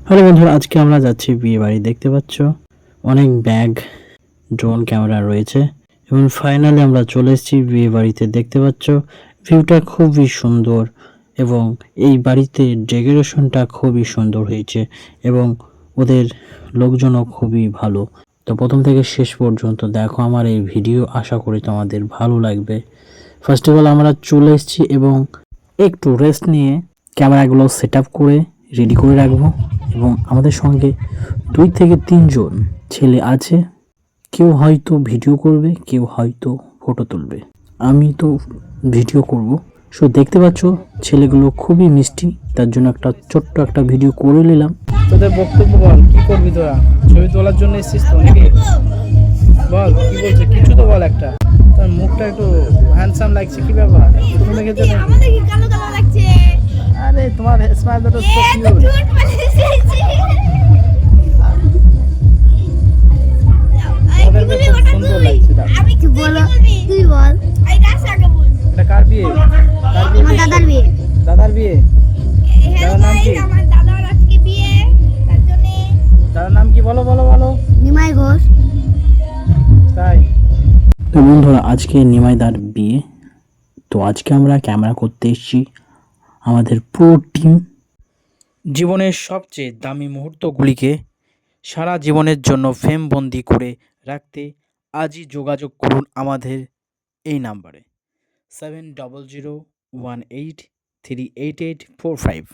Hello বন্ধুরা, আজকে আমরা যাচ্ছি বিয়ে বাড়ি। দেখতে পাচ্ছ অনেক ব্যাগ, ড্রোন ক্যামেরা রয়েছে এবং ফাইনালি আমরা চলে এসেছি বিয়ে বাড়িতে। দেখতে পাচ্ছ ভিউটা খুবই সুন্দর এবং এই বাড়িতে ডেকোরেশনটা খুবই সুন্দর হয়েছে এবং ওদের লোকজনও খুবই ভালো। তো প্রথম থেকে শেষ পর্যন্ত দেখো আমার এই ভিডিও, আশা করি তোমাদের ভালো লাগবে। ফার্স্ট অফ অল আমরা চলে এসেছি এবং একটু রেস্ট নিয়ে ক্যামেরাগুলো সেট আপ করে রেডি করে রাখবো এবং আমাদের সঙ্গে 2 থেকে 3 জন ছেলে আছে। কেউ হয়তো ভিডিও করবে, কেউ হয়তো ফটো তুলবে। আমি তো ভিডিও করব। সো দেখতে পাচ্ছ ছেলেগুলো খুবই মিষ্টি, তার জন্য একটা ছোট্ট একটা ভিডিও করে নিলাম। তোদের বক্তব্য বল, কি করবি তোরা? ছবি তোলার জন্য এসেছিস তো নাকি? বল কি বলছে, কিছু তো বল একটা। তোর মুখটা একটু হ্যান্ডসাম লাগছে, কি ব্যাপার? তুমি দেখেছো না? আমাদের কি কালো কালো লাগছে? আরে তোমার স্মাইলটা তো সো তো কিউট। ঝুট বলেছে। তোমাদেরকে খুব সুন্দর লাগছে। দাও। আমি কি বলো? তুই বল। এই দাস আগে বল। এটা কার বিয়ে? কার বিয়ে? আমার দাদার বিয়ে। দাদার বিয়ে? হ্যালো দাদার নাম কি? গাইস, আমার দাদার আজকে বিয়ে। তার জন্য দাদার নাম কি? বলো বলো বলো। নিমাই ঘোষ। তাই? তো বন্ধুরা, আজকে নিমাইদার বিয়ে। তো আজকে আমরা ক্যামেরা করতে এসেছি আমাদের পুরো টিম। জীবনের সবচেয়ে দামি মুহূর্তগুলিকে সারা জীবনের জন্য ফ্রেমবন্দি করে রাখতে আজই যোগাযোগ করুন আমাদের এই নাম্বারে 7001838845।